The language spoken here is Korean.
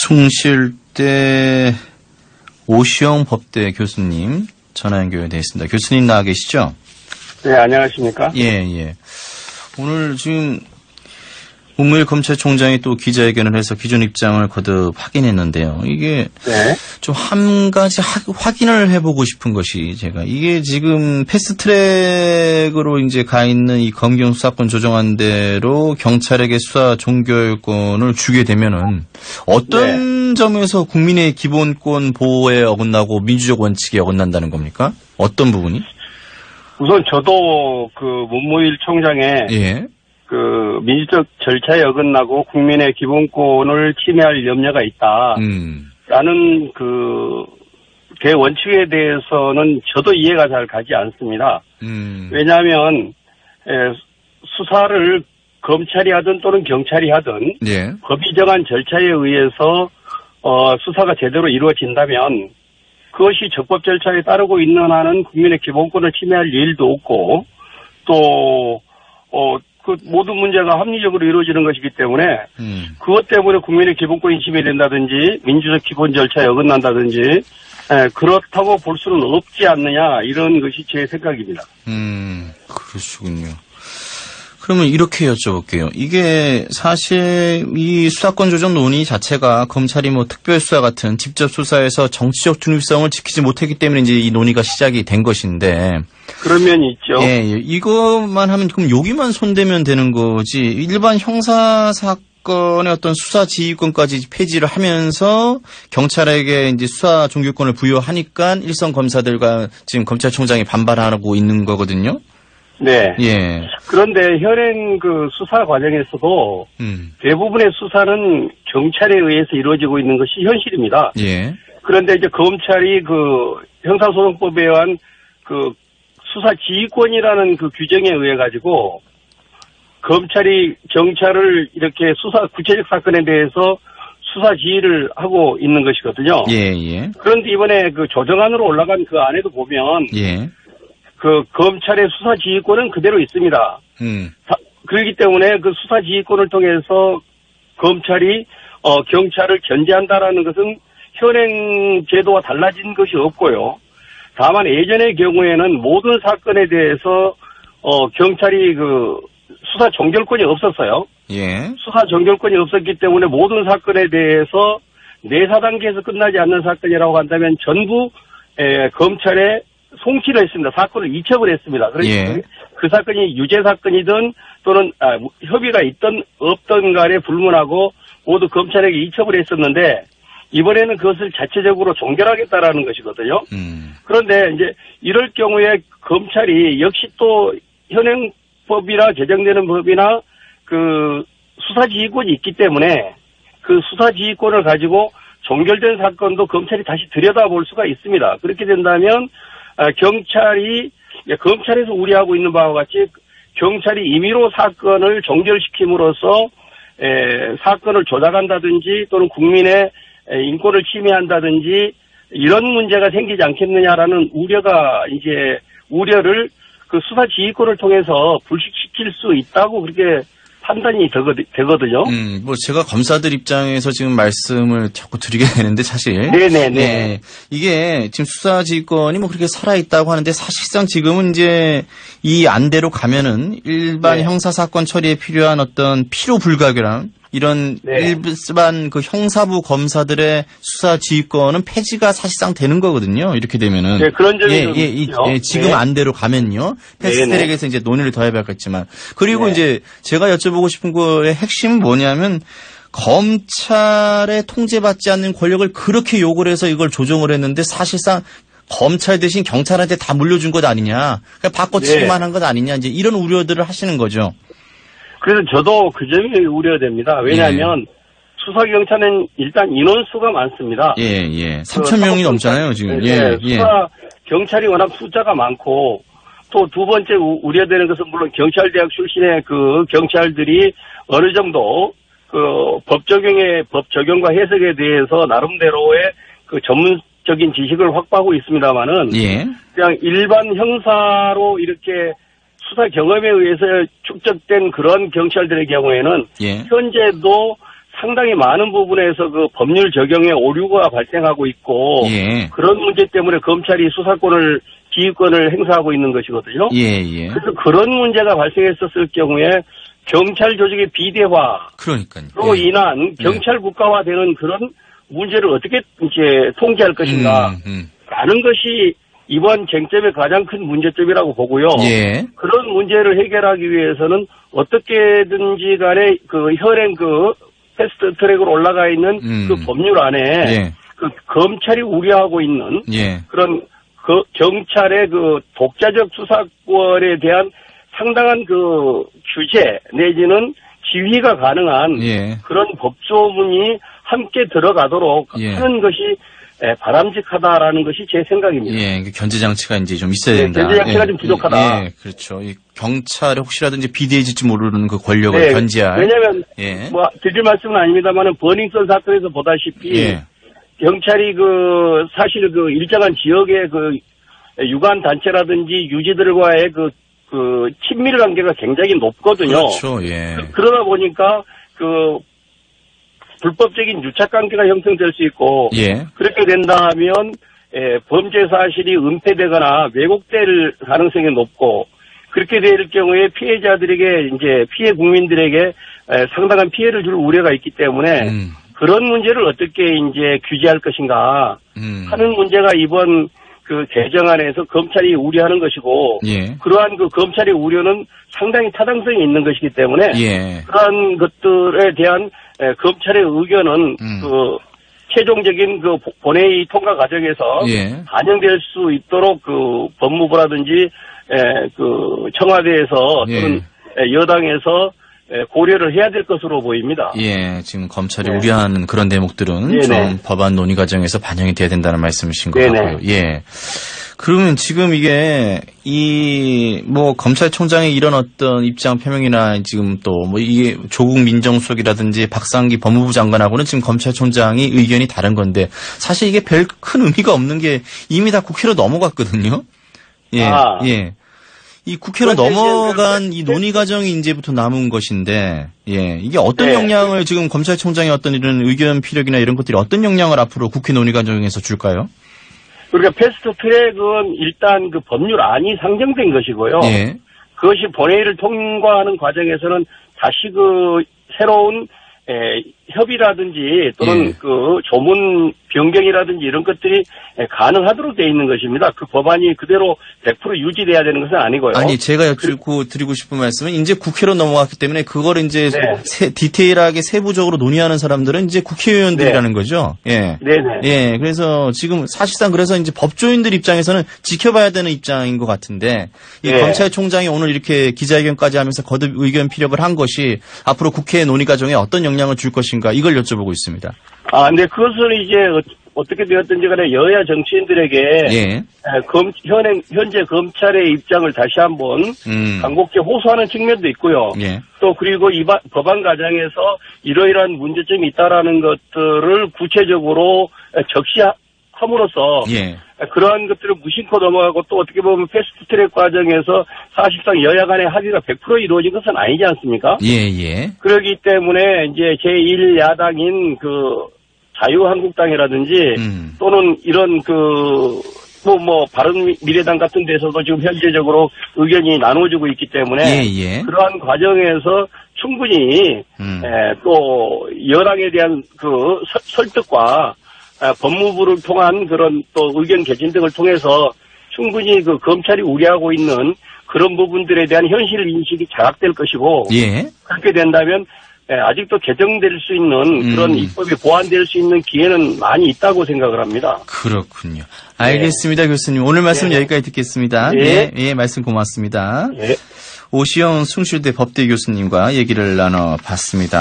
숭실대 오시영 법대 교수님 전화 연결되어 있습니다. 교수님 나와 계시죠? 네, 안녕하십니까? 예. 오늘 지금 문무일 검찰총장이 또 기자회견을 해서 기존 입장을 거듭 확인했는데요. 이게 네. 좀 한 가지 확인을 해보고 싶은 것이 제가 이게 지금 패스트트랙으로 이제 가 있는 이 검경 수사권 조정안대로 경찰에게 수사 종결권을 주게 되면은 어떤 점에서 국민의 기본권 보호에 어긋나고 민주적 원칙에 어긋난다는 겁니까? 어떤 부분이? 우선 저도 그 문무일 총장의 그 민주적 절차에 어긋나고 국민의 기본권을 침해할 염려가 있다. 라는 그 대원칙에 대해서는 저도 이해가 잘 가지 않습니다. 왜냐하면 수사를 검찰이 하든 또는 경찰이 하든 법이 정한 절차에 의해서 수사가 제대로 이루어진다면 그것이 적법 절차에 따르고 있는 한은 국민의 기본권을 침해할 일도 없고 또 그 모든 문제가 합리적으로 이루어지는 것이기 때문에 그것 때문에 국민의 기본권이 침해된다든지 민주적 기본 절차에 어긋난다든지 그렇다고 볼 수는 없지 않느냐 이런 것이 제 생각입니다. 그러시군요. 그러면 이렇게 여쭤볼게요. 이게 사실 이 수사권 조정 논의 자체가 검찰이 뭐 특별수사 같은 직접 수사에서 정치적 중립성을 지키지 못했기 때문에 이제 이 논의가 시작이 된 것인데. 그런 면이 있죠. 예. 이것만 하면 그럼 여기만 손대면 되는 거지. 일반 형사 사건의 어떤 수사 지휘권까지 폐지를 하면서 경찰에게 이제 수사 종결권을 부여하니까 일선 검사들과 지금 검찰총장이 반발하고 있는 거거든요. 네. 예. 그런데 현행 그 수사 과정에서도 대부분의 수사는 경찰에 의해서 이루어지고 있는 것이 현실입니다. 예. 그런데 이제 검찰이 그 형사소송법에 의한 그 수사 지휘권이라는 그 규정에 의해 가지고 검찰이 경찰을 이렇게 수사 구체적 사건에 대해서 수사 지휘를 하고 있는 것이거든요. 예. 그런데 이번에 그 조정안으로 올라간 그 안에도 보면 그 검찰의 수사 지휘권은 그대로 있습니다. 그렇기 때문에 그 수사 지휘권을 통해서 검찰이 경찰을 견제한다라는 것은 현행 제도와 달라진 것이 없고요. 다만 예전의 경우에는 모든 사건에 대해서 경찰이 그 수사 종결권이 없었어요. 수사 종결권이 없었기 때문에 모든 사건에 대해서 내사 단계에서 끝나지 않는 사건이라고 한다면 전부 검찰에 송치를 했습니다. 사건을 이첩을 했습니다. 그러니까 그 사건이 유죄 사건이든 또는 협의가 있든 없든 간에 불문하고 모두 검찰에게 이첩을 했었는데 이번에는 그것을 자체적으로 종결하겠다라는 것이거든요. 그런데 이제 이럴 경우에 검찰이 역시 또 현행 법이나 개정되는 법이나 그 수사지휘권이 있기 때문에 그 수사지휘권을 가지고 종결된 사건도 검찰이 다시 들여다볼 수가 있습니다. 그렇게 된다면 검찰에서 우려하고 있는 바와 같이 경찰이 임의로 사건을 종결시킴으로써 사건을 조작한다든지 또는 국민의 인권을 침해한다든지 이런 문제가 생기지 않겠느냐라는 우려를 그 수사 지휘권을 통해서 불식시킬 수 있다고 그렇게 판단이 되거든요. 뭐 제가 검사들 입장에서 지금 말씀을 자꾸 드리게 되는데 사실. 네네네. 이게 지금 수사지휘권이 뭐 그렇게 살아있다고 하는데 사실상 지금은 이제 이 안대로 가면은 일반 형사사건 처리에 필요한 어떤 필요불가결한 이런 일반 그 형사부 검사들의 수사 지휘권은 폐지가 사실상 되는 거거든요. 이렇게 되면은. 네, 그런 점이 있죠. 지금 안대로 가면요. 패스트트랙에서 이제 논의를 더 해봐야겠지만. 그리고 이제 제가 여쭤보고 싶은 거의 핵심은 뭐냐면 검찰에 통제받지 않는 권력을 그렇게 요구를 해서 이걸 조정을 했는데 사실상 검찰 대신 경찰한테 다 물려준 것 아니냐. 그러니까 바꿔치기만 한 것 아니냐. 이제 이런 우려들을 하시는 거죠. 그래서 저도 그 점이 우려됩니다. 왜냐하면 수사경찰은 일단 인원수가 많습니다. 3,000명이 넘잖아요, 지금. 수사경찰이 워낙 숫자가 많고 또 두 번째 우려되는 것은 물론 경찰대학 출신의 그 경찰들이 어느 정도 그 법 적용과 해석에 대해서 나름대로의 그 전문적인 지식을 확보하고 있습니다만은 그냥 일반 형사로 이렇게 수사 경험에 의해서 축적된 그런 경찰들의 경우에는 현재도 상당히 많은 부분에서 그 법률 적용에 오류가 발생하고 있고 예. 그런 문제 때문에 검찰이 수사권을 지휘권을 행사하고 있는 것이거든요. 예. 그래서 그런 문제가 발생했었을 경우에 경찰 조직의 비대화, 로 인한 경찰 국가화되는 그런 문제를 어떻게 이제 통제할 것인가 라는 것이 이번 쟁점의 가장 큰 문제점이라고 보고요. 예. 그런 문제를 해결하기 위해서는 어떻게든지 간에 그 현행 그 패스트 트랙으로 올라가 있는 그 법률 안에 예. 그 검찰이 우려하고 있는 예. 그런 그 경찰의 그 독자적 수사권에 대한 상당한 그 규제 내지는 지휘가 가능한 예. 그런 법조문이 함께 들어가도록 예. 하는 것이 바람직하다라는 것이 제 생각입니다. 예, 견제 장치가 이제 좀 있어야 된다. 견제 장치가 좀 부족하다. 예, 그렇죠. 이 경찰에 혹시라든지 비대해질지 모르는 그 권력을 견제할. 왜냐하면 예. 뭐 드릴 말씀은 아닙니다만은 버닝썬 사건에서 보다시피 경찰이 그 사실 그 일정한 지역의 그 유관 단체라든지 유지들과의 그 친밀 관계가 굉장히 높거든요. 그렇죠. 예. 그러다 보니까 그 불법적인 유착 관계가 형성될 수 있고 그렇게 된다면 범죄 사실이 은폐되거나 왜곡될 가능성이 높고 그렇게 될 경우에 피해자들에게 이제 피해 국민들에게 상당한 피해를 줄 우려가 있기 때문에 그런 문제를 어떻게 이제 규제할 것인가 하는 문제가 이번 그 개정안에서 검찰이 우려하는 것이고 그러한 그 검찰의 우려는 상당히 타당성이 있는 것이기 때문에 그러한 것들에 대한 검찰의 의견은 그 최종적인 그 본회의 통과 과정에서 반영될 수 있도록 그 법무부라든지 그 청와대에서 또는 여당에서 고려를 해야 될 것으로 보입니다. 예, 지금 검찰이 우려하는 그런 대목들은 좀 법안 논의 과정에서 반영이 돼야 된다는 말씀이신 것 같고요. 예. 그러면 지금 이게 뭐 검찰총장의 이런 어떤 입장 표명이나 지금 또 뭐 이게 조국 민정수석이라든지 박상기 법무부 장관하고는 지금 검찰총장이 의견이 다른 건데 사실 이게 별 큰 의미가 없는 게 이미 다 국회로 넘어갔거든요. 예. 이 국회로 넘어간 이 논의 과정이 이제부터 남은 것인데, 이게 어떤 영향을 지금 검찰총장의 어떤 이런 의견 피력이나 이런 것들이 어떤 영향을 앞으로 국회 논의 과정에서 줄까요? 그러니까 패스트 트랙은 일단 그 법률안이 상정된 것이고요. 그것이 본회의를 통과하는 과정에서는 다시 그 새로운 협의라든지 또는 그 조문 변경이라든지 이런 것들이 가능하도록 되어 있는 것입니다. 그 법안이 그대로 100% 유지돼야 되는 것은 아니고요. 아니 제가 드리고 싶은 말씀은 이제 국회로 넘어갔기 때문에 그걸 이제 디테일하게 세부적으로 논의하는 사람들은 이제 국회의원들이라는 거죠. 예. 그래서 지금 사실상 그래서 이제 법조인들 입장에서는 지켜봐야 되는 입장인 것 같은데 이 검찰총장이 오늘 이렇게 기자회견까지 하면서 거듭 의견 피력을 한 것이 앞으로 국회 논의 과정에 어떤 영향을 줄 것인가 이걸 여쭤보고 있습니다. 근데 그것은 이제 어떻게 되었든지 간에 여야 정치인들에게 현재 검찰의 입장을 다시 한번 간곡히 호소하는 측면도 있고요. 또 그리고 이 법안 과정에서 이러이러한 문제점이 있다라는 것들을 구체적으로 적시함으로써 그러한 것들을 무심코 넘어가고 또 어떻게 보면 패스트트랙 과정에서 사실상 여야 간의 합의가 100% 이루어진 것은 아니지 않습니까? 그렇기 때문에 이제 제1야당인 그 자유한국당이라든지 또는 이런 뭐 바른미래당 같은 데서도 지금 현재적으로 의견이 나눠지고 있기 때문에 그러한 과정에서 충분히 또 여당에 대한 그 설득과 법무부를 통한 그런 또 의견 개진 등을 통해서 충분히 그 검찰이 우려하고 있는 그런 부분들에 대한 현실 인식이 자각될 것이고 그렇게 된다면 아직도 개정될 수 있는 그런 입법이 보완될 수 있는 기회는 많이 있다고 생각을 합니다. 그렇군요. 알겠습니다, 교수님. 오늘 말씀 여기까지 듣겠습니다. 말씀 고맙습니다. 오시영 숭실대 법대 교수님과 얘기를 나눠봤습니다.